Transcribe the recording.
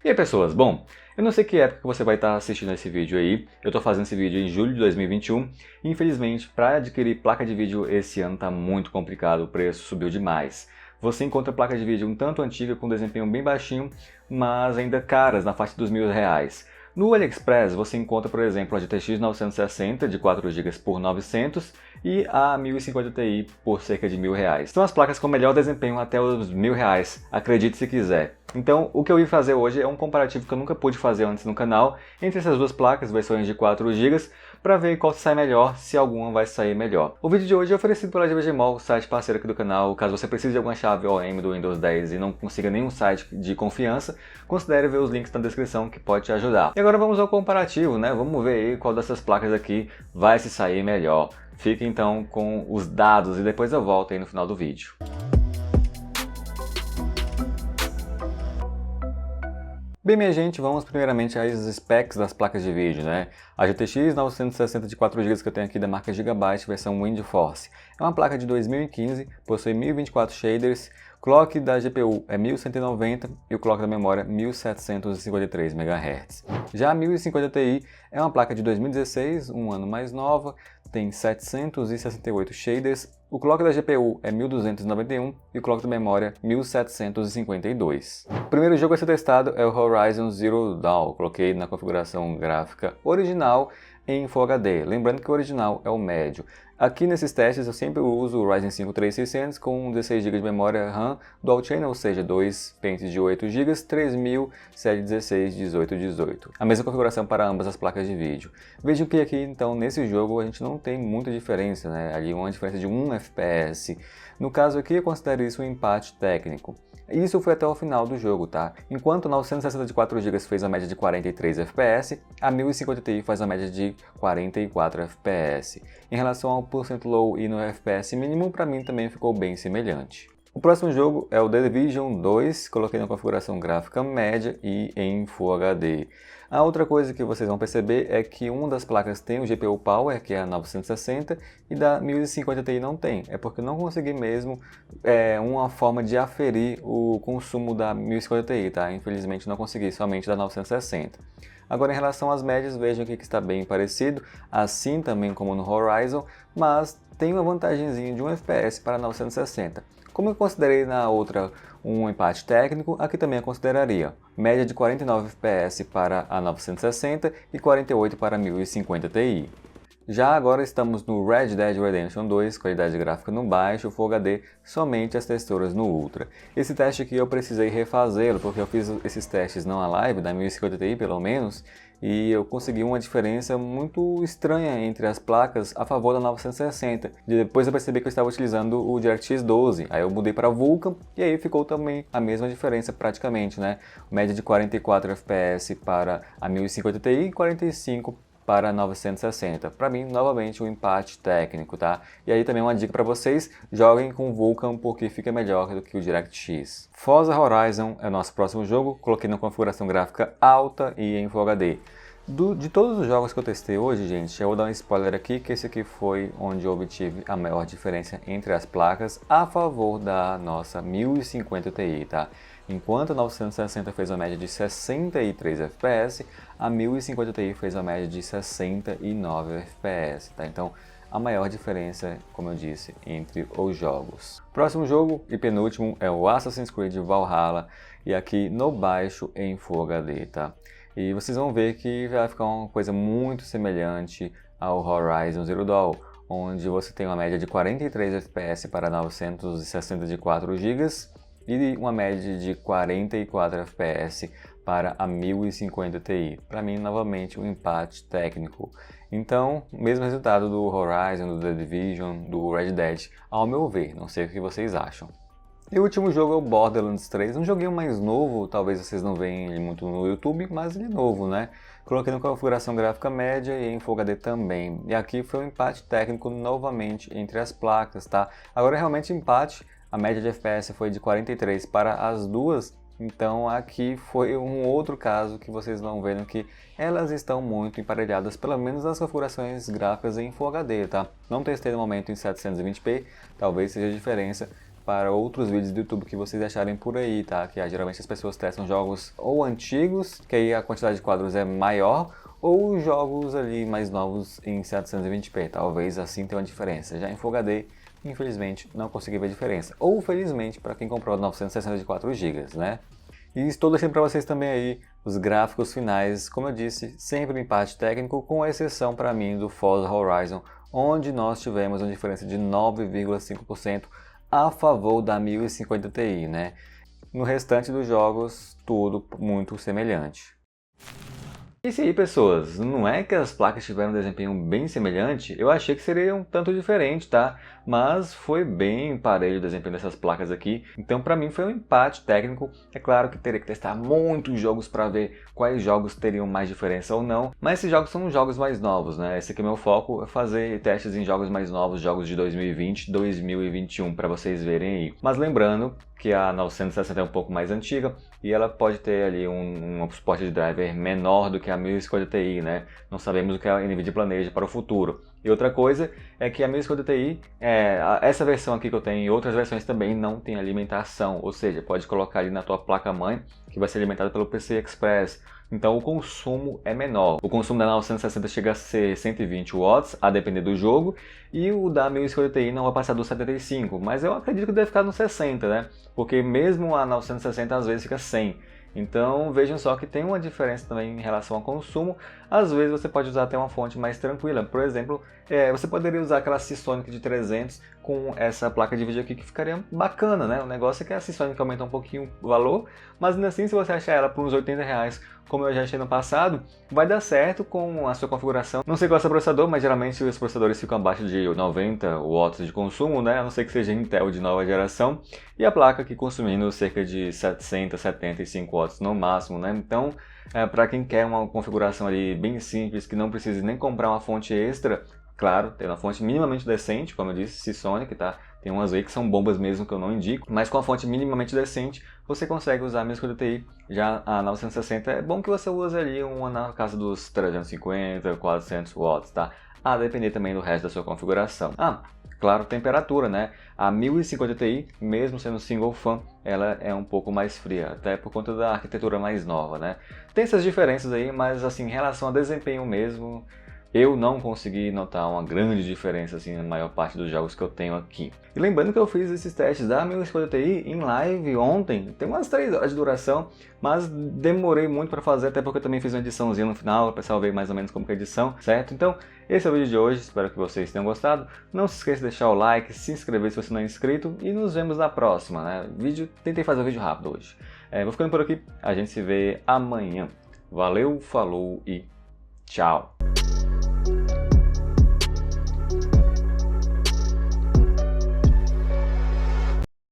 E aí pessoas, bom, eu não sei que época que você vai estar assistindo esse vídeo aí, eu estou fazendo esse vídeo em julho de 2021 e infelizmente para adquirir placa de vídeo esse ano está muito complicado, o preço subiu demais. Você encontra placa de vídeo um tanto antiga com desempenho bem baixinho, mas ainda caras na faixa dos R$ 1.000. No AliExpress você encontra, por exemplo, a GTX 960 de 4 GB por 900 e a 1050 Ti por cerca de R$ 1.000. São as placas com melhor desempenho até os R$ 1.000, acredite se quiser. Então, o que eu vim fazer hoje é um comparativo que eu nunca pude fazer antes no canal entre essas duas placas, versões de 4 GB, para ver qual sai melhor, se alguma vai sair melhor. O vídeo de hoje é oferecido pela GVGMall, site parceiro aqui do canal. Caso você precise de alguma chave OEM do Windows 10 e não consiga nenhum site de confiança, considere ver os links na descrição que pode te ajudar. E agora vamos ao comparativo, né? Vamos ver aí qual dessas placas aqui vai se sair melhor. Fique então com os dados e depois eu volto aí no final do vídeo. Bem, minha gente, vamos primeiramente às specs das placas de vídeo, né? A GTX 960 de 4 GB que eu tenho aqui da marca Gigabyte, versão WindForce. É uma placa de 2015, possui 1024 shaders, clock da GPU é 1190 e o clock da memória 1753 MHz. Já a 1050 Ti é uma placa de 2016, um ano mais nova, tem 768 shaders, o clock da GPU é 1291 e o clock da memória 1752. O primeiro jogo a ser testado é o Horizon Zero Dawn. Coloquei na configuração gráfica original em Full HD, lembrando que o original é o médio. Aqui nesses testes eu sempre uso o Ryzen 5 3600 com 16 GB de memória RAM Dual Channel, ou seja, 2 pentes de 8 GB, 3000, 716, 1818. A mesma configuração para ambas as placas de vídeo. Vejam que aqui então nesse jogo a gente não tem muita diferença, né? Ali uma diferença de 1 FPS. No caso aqui eu considero isso um empate técnico. Isso foi até o final do jogo, tá? Enquanto o 960 de 4 GB fez a média de 43 FPS, a 1050 Ti faz a média de 44 FPS. Em relação ao % low e no FPS mínimo, para mim também ficou bem semelhante. O próximo jogo é o The Division 2, coloquei na configuração gráfica média e em Full HD. A outra coisa que vocês vão perceber é que uma das placas tem o GPU Power, que é a 960, e da 1050 Ti não tem. É porque eu não consegui mesmo uma forma de aferir o consumo da 1050 Ti, tá? Infelizmente não consegui, somente da 960. Agora em relação às médias, vejam aqui que está bem parecido, assim também como no Horizon, mas tem uma vantagemzinha de 1 FPS para 960. Como eu considerei na outra um empate técnico, aqui também eu consideraria média de 49 FPS para a 960 e 48 para a 1050 Ti. Já agora estamos no Red Dead Redemption 2, qualidade gráfica no baixo, Full HD, somente as texturas no Ultra. Esse teste aqui eu precisei refazê-lo, porque eu fiz esses testes não a live, da 1050 Ti pelo menos, e eu consegui uma diferença muito estranha entre as placas a favor da 960. Depois eu percebi que eu estava utilizando o DirectX 12, aí eu mudei para Vulkan e aí ficou também a mesma diferença praticamente, né? Média de 44 FPS para a 1050 Ti e 45 para 960. Para mim, novamente, um empate técnico, tá? E aí também uma dica para vocês, joguem com Vulkan porque fica melhor do que o DirectX. Forza Horizon é o nosso próximo jogo, coloquei na configuração gráfica alta e em Full HD. De todos os jogos que eu testei hoje, gente, eu vou dar um spoiler aqui, que esse aqui foi onde eu obtive a maior diferença entre as placas a favor da nossa 1050 Ti, tá? Enquanto a 960 fez a média de 63 FPS, a 1050 Ti fez a média de 69 FPS, tá? Então, a maior diferença, como eu disse, entre os jogos. Próximo jogo e penúltimo é o Assassin's Creed Valhalla, e aqui no baixo em Full HD, tá? E vocês vão ver que vai ficar uma coisa muito semelhante ao Horizon Zero Dawn, onde você tem uma média de 43 FPS para 964 GB e uma média de 44 FPS para a 1050 Ti. Para mim, novamente, um empate técnico. Então, mesmo resultado do Horizon, do The Division, do Red Dead, ao meu ver, não sei o que vocês acham. E o último jogo é o Borderlands 3, um joguinho mais novo, talvez vocês não vejam ele muito no YouTube, mas ele é novo, né? Coloquei na configuração gráfica média e em Full HD também. E aqui foi um empate técnico novamente entre as placas, tá? Agora realmente empate, a média de FPS foi de 43 para as duas, então aqui foi um outro caso que vocês vão vendo que elas estão muito emparelhadas, pelo menos nas configurações gráficas em Full HD, tá? Não testei no momento em 720p, talvez seja a diferença, para outros vídeos do YouTube que vocês acharem por aí, tá? Que geralmente as pessoas testam jogos ou antigos, que aí a quantidade de quadros é maior, ou jogos ali mais novos em 720p. Talvez assim tenha uma diferença. Já em Full HD, infelizmente, não consegui ver a diferença. Ou felizmente, para quem comprou 960 de 4GB, né? E estou deixando para vocês também aí os gráficos finais, como eu disse, sempre em empate técnico, com exceção para mim do Forza Horizon, onde nós tivemos uma diferença de 9,5% a favor da 1050 Ti, né? No restante dos jogos, tudo muito semelhante. Isso aí, pessoas, não é que as placas tiveram um desempenho bem semelhante? Eu achei que seria um tanto diferente, tá? Mas foi bem parelho o desempenho dessas placas aqui, então para mim foi um empate técnico. É claro que teria que testar muitos jogos para ver quais jogos teriam mais diferença ou não, mas esses jogos são jogos mais novos, né? Esse aqui é meu foco, é fazer testes em jogos mais novos, jogos de 2020, 2021, para vocês verem aí. Mas lembrando que a 960 é um pouco mais antiga e ela pode ter ali um suporte de driver menor do que a 1050 Ti, né? Não sabemos o que a NVIDIA planeja para o futuro. E outra coisa é que a 1050 Ti, essa versão aqui que eu tenho e outras versões também não tem alimentação, ou seja, pode colocar ali na tua placa-mãe que vai ser alimentada pelo PCI Express. Então o consumo é menor. O consumo da 960 chega a ser 120 watts, a depender do jogo, e o da 1050 Ti não vai passar dos 75, mas eu acredito que deve ficar nos 60, né? Porque mesmo a 960 às vezes fica 100. Então vejam só que tem uma diferença também em relação ao consumo. Às vezes você pode usar até uma fonte mais tranquila. Por exemplo, você poderia usar aquela Seasonic de 300 com essa placa de vídeo aqui que ficaria bacana, né? O negócio é que a Seasonic aumenta um pouquinho o valor, mas ainda assim se você achar ela por uns R$80, como eu já achei no passado, vai dar certo com a sua configuração. Não sei qual é o seu processador, mas geralmente os processadores ficam abaixo de 90 watts de consumo, né? A não ser que seja Intel de nova geração. E a placa aqui consumindo cerca de 775 watts no máximo, né? Então, para quem quer uma configuração ali bem simples, que não precise nem comprar uma fonte extra, claro, tem uma fonte minimamente decente, como eu disse, Seasonic, tá? Tem umas aí que são bombas mesmo que eu não indico, mas com a fonte minimamente decente você consegue usar a 1050 Ti. Já a 960 é bom que você use ali uma na casa dos 350, 400 watts, tá? A depender também do resto da sua configuração. Claro, temperatura, né? A 1050 Ti, mesmo sendo single fan, ela é um pouco mais fria, até por conta da arquitetura mais nova, né? Tem essas diferenças aí, mas assim, em relação a desempenho mesmo, eu não consegui notar uma grande diferença assim na maior parte dos jogos que eu tenho aqui. E lembrando que eu fiz esses testes da 1050 Ti em live ontem, tem umas 3 horas de duração, mas demorei muito para fazer, até porque eu também fiz uma ediçãozinha no final, o pessoal ver mais ou menos como que é a edição, certo? Então, esse é o vídeo de hoje, espero que vocês tenham gostado. Não se esqueça de deixar o like, se inscrever se você não é inscrito e nos vemos na próxima, né? Tentei fazer um vídeo rápido hoje. Vou ficando por aqui, a gente se vê amanhã. Valeu, falou e tchau!